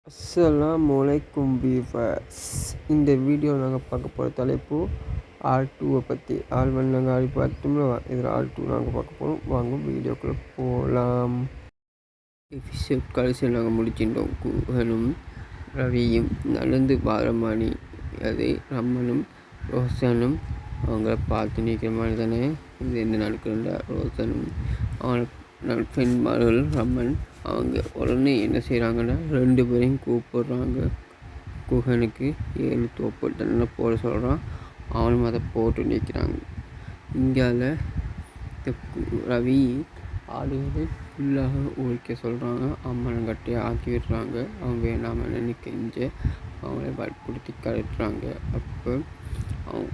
அஸ்ஸலாமுஅலைக்கும் viewers. இந்த video நாங்கள் பார்க்க போகிற தலைப்பு R2 பற்றி. R1 நாங்கள் ஆடி பார்த்தோம்ல, இதில் R2 நாங்கள் பார்க்க போகிறோம். வாங்க வீடியோக்குள்ளே போகலாம். எபிசோட் கடைசியில் நாங்கள் முடிச்சிட்டோம். குஹனும் ரவியும் நடந்து பாரமானி அது ரம்மனும் ரோஷனும் அவங்கள பார்த்து நிற்கிற மாதிரி தானே இது என்ன நடக்குதுண்டா. ரோஷனும் அவங்க பெண்மார்கள் ரம்மன் அவங்க உடனே என்ன செய்கிறாங்கன்னா 2 பேரையும் கூப்பிடுறாங்க. குஹனுக்கு 7 தோப்பு தண்டனை போட சொல்கிறான். அவனும் அதை போட்டு நிற்கிறாங்க. இங்கால ரவி ஆடுகளை ஃபுல்லாக ஒழிக்க சொல்கிறாங்க. அம்மனங்கட்டையை ஆக்கி விடுறாங்க. அவன் வேணாமல் கெஞ்ச அவங்கள வற்புறுத்தி கழட்டுறாங்க. அப்போ அவன்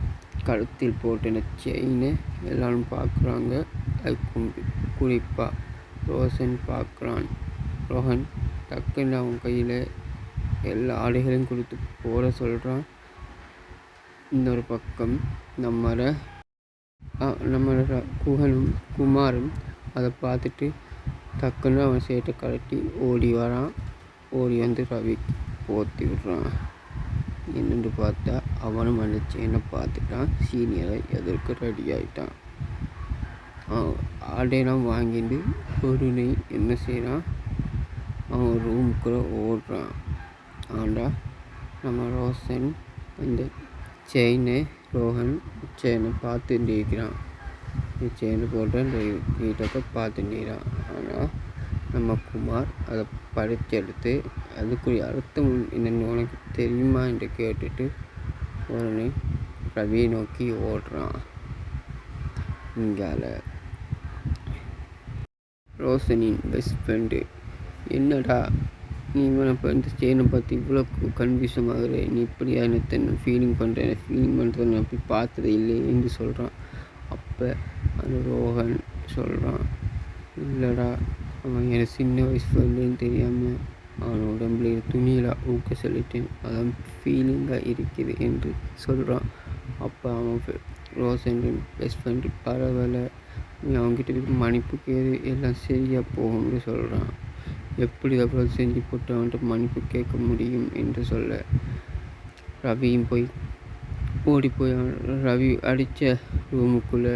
கழுத்தில் போட்டின செயினை எல்லோரும் பார்க்குறாங்க. அது குறிப்பாக ரோஷன் பார்க்குறான். ரோஹன் டக்குன்னு அவன் கையில் எல்லா ஆடைகளையும் கொடுத்து போட சொல்கிறான். இன்னொரு பக்கம் நம்மளோட குஹனும் குமாரும் அதை பார்த்துட்டு டக்குன்னு அவன் சேட்டை கழட்டி ஓடி வரான். ஓடி வந்து ரவி போத்தி விடுறான். என்னென்று பார்த்தா அவனும் அந்த செயினை பார்த்துட்டான். சீனியரை எதிர்க்க ரெடி ஆகிட்டான். ஆடையெல்லாம் வாங்கிட்டு உடனே என்ன செய்கிறான், அவன் ரூமுக்குள்ளே ஓடுறான். ஆண்டா நம்ம ரோஷன் அந்த ரோஹன் செயினை பார்த்துட்டு இருக்கிறான். செயினை போட்டு அந்த வீட்டை பார்த்துட்டு இருக்கிறான். ஆனால் நம்ம குமார் அதை படித்தெடுத்து அதுக்குரிய அர்த்தம் என்னென்னு உனக்கு தெரியுமா என்று கேட்டுட்டு உடனே ரவியை நோக்கி ஓடுறான். இங்கால ரோஷனின் பெஸ்ட் ஃப்ரெண்டு, என்னடா நீ இப்போ இந்த செயினை பற்றி இவ்வளோ கன்ஃபியூஷன் ஆகுற, நீ இப்படியா எனக்கு ஃபீலிங் பண்ணுறேன் நான் அப்படி பார்த்ததே இல்லை என்று சொல்கிறான். அப்போ அந்த ரோஹன் சொல்கிறான், இல்லைடா அவன் எனக்கு சின்ன வயசு ஃப்ரெண்டுன்னு தெரியாமல் அவன் உடம்புல துணியில் ஊக்க சொல்லிட்டேன், அதான் ஃபீலிங்காக இருக்குது என்று சொல்கிறான். அப்போ அவன் ரோஷன் பெஸ்ட் ஃப்ரெண்டு, பரவாயில்ல நீ அவங்ககிட்ட மன்னிப்பு கேது எல்லாம் சரியாக போகும்னு சொல்கிறான். எப்படி அவ்வளோ செஞ்சு போட்டு அவன்கிட்ட மன்னிப்பு கேட்க முடியும் என்று சொல்ல ரவியும் ஓடி போய் ரவி அடித்த ரூமுக்குள்ளே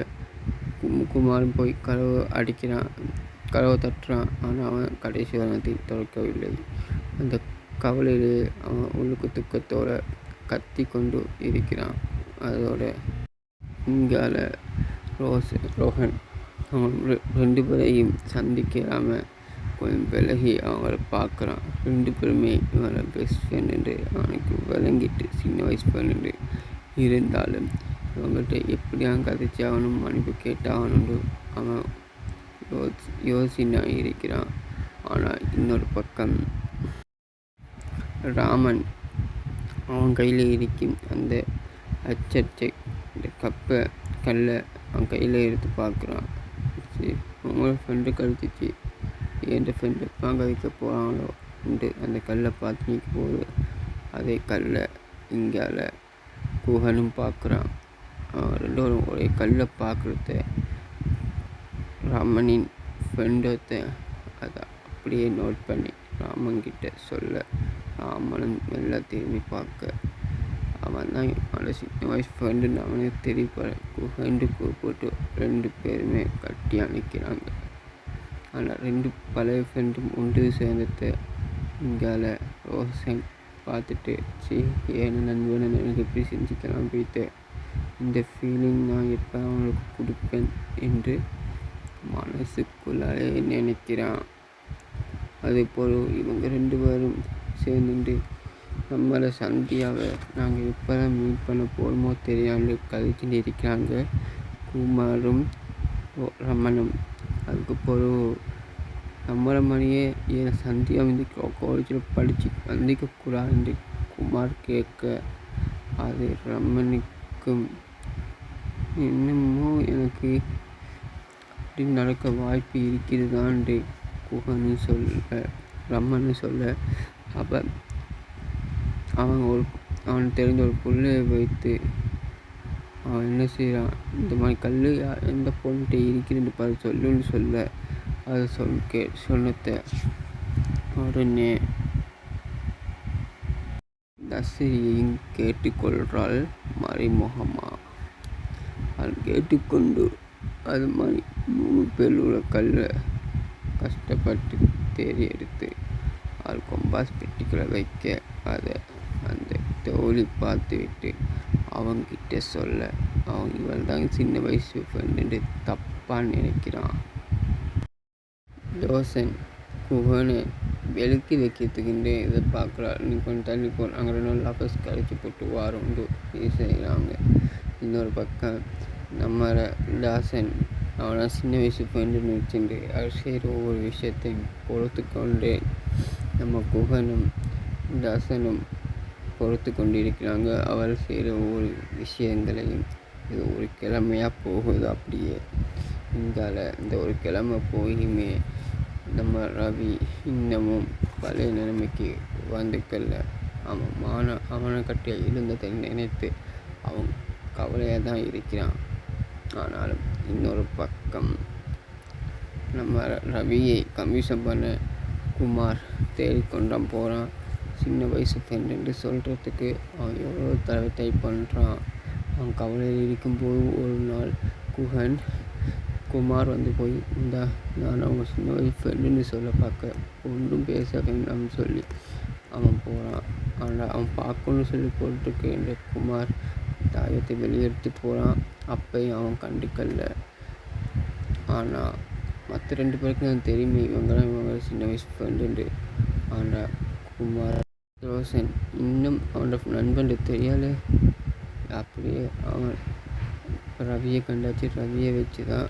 குமாரும் போய் கதவை தட்டுறான். ஆனால் அவன் கடைசி வாரத்தில் திறக்கவில்லை. அந்த கவலையிலே அவன் உள்ளுக்கு துக்கத்தோடு கத்தி கொண்டு இருக்கிறான். அதோட இங்கால ரோஹன் அவன் 2 பேரையும் சந்திக்காமல் கொஞ்சம் விலகி அவங்கள பார்க்குறான். 2 பேருமே இவனோட பெஸ்ட் ஃப்ரெண்ட் என்று அவனுக்கு விளங்கிட்டு சின்ன வயசு ஃப்ரெண்டு இருந்தாலும் இவங்கள்ட்ட எப்படியாவது கதைச்சி அவனும் மன்னிப்பு கேட்டாகணுண்டு அவன் யோசினா இருக்கிறான். ஆனால் இன்னொரு பக்கம் ராமன் அவன் கையில் இருக்கும் அந்த அச்சச்சை இந்த கல்லை அவன் கையில் எடுத்து பார்க்குறான். உங்களோட ஃப்ரெண்டு கழிச்சிச்சு, என் ஃப்ரெண்டு எப்போ கழிக்க போகிறாங்களோ என்று அந்த கல்லை பார்த்து நிற்க போகுது. அதே கல்லை இங்கால குஹனும் பார்க்குறான். அவன் 2 பேரும் ஒரே கல்லை பார்க்குறத ராமனின் ஃப்ரெண்டத்தை அதை அப்படியே நோட் பண்ணி ராமன்கிட்ட சொல்ல ராமனும் எல்லாம் திரும்பி பார்க்க அவன் தான் அவனோட சின்ன வயசு ஃப்ரெண்டுன்னு அவனுக்கு தெரியப்பட குஹண்டு கூப்பிட்டு 2 பேருமே கட்டி அணைக்கிறாங்க. ஆனால் 2 பழைய ஃப்ரெண்டும் ஒன்று சேர்ந்ததை இங்கால ரோஷன் பார்த்துட்டு ஏன்னா நண்பனை எனக்கு எப்படி செஞ்சுக்கலாம் போய்த்து இந்த ஃபீலிங் நான் எப்போ அவனுக்கு கொடுப்பேன் என்று மனசுக்குள்ளாலே நினைக்கிறான். அதுபோல் இவங்க 2 பேரும் சேர்ந்துட்டு நம்மளை சந்தியாவை நாங்கள் எப்போ தான் மீட் பண்ண போகிறோமோ தெரியாமல் கழிச்சுட்டு இருக்கிறாங்க குமாரும் ரமனும். அதுக்கு பிறகு நம்மளை மாதிரியே ஏன் சந்தியா வந்து காலேஜில் படித்து வந்திக்கக்கூடாதுன்னு குமார் கேட்க அது ரமனுக்கும் இன்னமும் எனக்கு அப்படி நடக்க வாய்ப்பு இருக்கிறதான்ட்டு குஹன்னு சொல்ல ரமன்னு சொல்ல அப்போ அவன் தெரிஞ்ச ஒரு புள்ளையை வைத்து அவன் என்ன செய்கிறான், இந்த மாதிரி கல் எந்த பொண்ணுகிட்ட இருக்குதுன்னு பார்த்து சொல்லுன்னு சொல்ல அதை சொன்னத உடனே தஸ்ரியையும் கேட்டுக்கொள்கிறாள் மறைமுகமா. அவள் கேட்டுக்கொண்டு அது மாதிரி 3 பேரோட கல்லை கஷ்டப்பட்டு தேடி எடுத்து அவள் கொம்பாஸ் பெட்டிக்குள்ளே வைக்க அதை அந்த தோழி பார்த்துவிட்டு அவங்கிட்ட சொல்ல, அவன் இவள் தான் சின்ன வயசு ஃப்ரெண்டு தப்பாக நினைக்கிறான். ரோசன் குகனை வெளுக்கி வைக்கிறதுக்குண்டே இதை பார்க்குறாள். நீ கொஞ்சம் தள்ளி போகிற அங்கே 2 லவர்ஸ் கழிச்சு போட்டு வாரோண்டு செய்கிறாங்க. இன்னொரு பக்கம் நம்ம தாசன் அவனை சின்ன வயசு ஃப்ரெண்டுன்னு வச்சுட்டு அவர் செய்கிற ஒவ்வொரு விஷயத்தையும் பொறுத்து கொண்டு நம்ம குகனும் தாசனும் பொறுத்து கொண்டு இருக்கிறாங்க. அவர் செய்கிற ஒவ்வொரு விஷயங்களையும். இது ஒரு கிழமையாக போகுது. அப்படியே இந்த ஒரு கிழமை போயுமே நம்ம ரவி இன்னமும் பழைய நிலைமைக்கு வந்துக்கல்ல. அவனை கட்டிய இருந்ததை நினைத்து அவன் கவலையாக தான் இருக்கிறான். ஆனாலும் இன்னொரு பக்கம் நம்ம ரவியை கமிஷன் பண்ண குமார் தேடிக்கொண்டான் போகிறான். சின்ன வயசு ஃப்ரெண்டு சொல்கிறதுக்கு அவன் எவ்வளோ தடவை டைப் பண்ணுறான். அவன் கவலையில் இருக்கும்போது ஒரு நாள் குமார் வந்து போய் நான் அவங்க சின்ன வயசு ஃப்ரெண்டுன்னு சொல்ல பார்க்க ஒன்றும் பேச வேண்டாம்னு சொல்லி அவன் போகிறான். ஆனால் அவன் பார்க்கணுன்னு சொல்லி போட்டுருக்கு என்ற குமார் தாயத்தை வெளியெடுத்து போகிறான். அப்பையும் அவன் கண்டுக்கல்ல. ஆனால் மற்ற 2 பேருக்கு தான் தெரியுமே இவங்க சின்ன வயசு ஃப்ரெண்டு. ஆனால் குமார் ரோசன் இன்னும் அவனோட நண்பன் தெரியாத. அப்படியே அவன் ரவியை கண்டாச்சு. ரவியை வச்சு தான்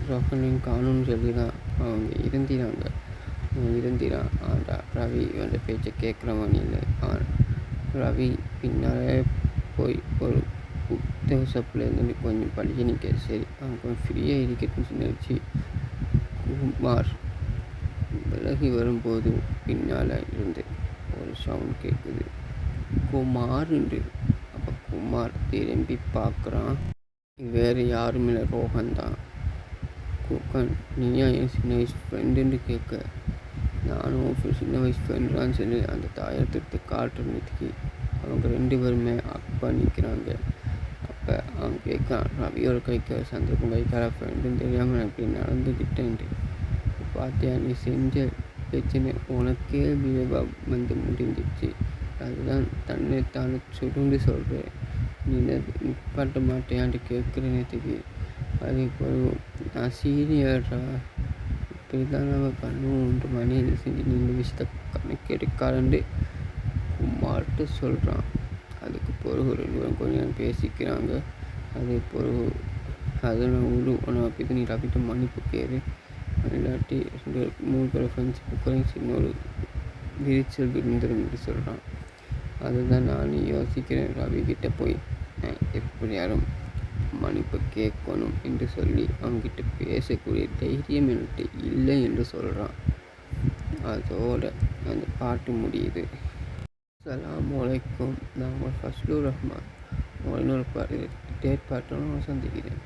ரோசனையும் காணும்னு சொல்லி தான் அவங்க இருந்திரான். ஆனால் ரவி அந்த பேச்சை கேட்குறவன் இல்லை. ரவி பின்னாலே போய் ஒரு புத்தகசப்புலேருந்து கொஞ்சம் படிக்க நிற்க. சரி அவன் கொஞ்சம் ஃப்ரீயாக இருக்கட்டும்னு நினச்சி குமார் விலகி வரும்போது பின்னால் இருந்து ஒரு சவுண்ட் கேட்குது, குமார்ன்று. அப்போ குமார் திரும்பி பார்க்குறான். வேறு யாரும் இல்லை, ரோஹன்தான். குகன் நீயா என் சின்ன வயசு ஃப்ரெண்டுன்னு கேட்க, நானும் சின்ன வயசு ஃப்ரெண்டுன்னு சொல்லி அந்த தாயத்தை காட்டுறதுக்கு அவங்க 2 பேருமே அப்பா நிற்கிறாங்க. அப்போ அவன் கேட்கான், ரவியோட கைக்கு சந்தர்ப்பம் கைக்கால ஃப்ரெண்டுன்னு தெரியாமல் நான் இப்படி நடந்துக்கிட்டேன்ட்டு பார்த்தியா, நீ செஞ்ச பிரச்சனை உனக்கே விவேகம் வந்து முடிஞ்சிச்சு. அதுதான் தன்னை தானே சுருண்டு சொல்கிறேன். நீ நிப்பாட்ட மாட்டேன்ட்டு கேட்குற நேற்றுக்கு அது பிறகு நான் சீனியர்டா, இப்படி தான் நம்ம பண்ணுவோம் மணியில் செஞ்சு நீ இந்த விஷயத்த கணக்கெடுக்காரண்டு குமார்ட்டு சொல்கிறான். அதுக்கு பிறகு 2 பேரும் கொஞ்ச நேரம் பேசிக்கிறாங்க. அது பிறகு அதை நான் உன்னை பற்றி நீ ரவிட்ட மன்னிப்பு கேரு, இல்லாட்டி 3 பேர் ஃப்ரெண்ட்ஷிப்பு குறைஞ்சி இன்னொரு விரிச்சல் விருந்துன்னு சொல்கிறான். அதுதான் நான் யோசிக்கிறேன். ரவிக்கிட்ட போய் எப்படி யாரும் மன்னிப்பு கேட்கணும் என்று சொல்லி அவங்ககிட்ட பேசக்கூடிய தைரியம் என்கிட்ட இல்லை என்று சொல்கிறான். அதோட அந்த பாட்டு முடியுது. அஸ்ஸலாமு அலைக்கும். நான் உங்கள் ஃபஸ்லுர் ரஹ்மான். இன்னொரு டேட் பாட்டோன்னு சந்திக்கிறேன்.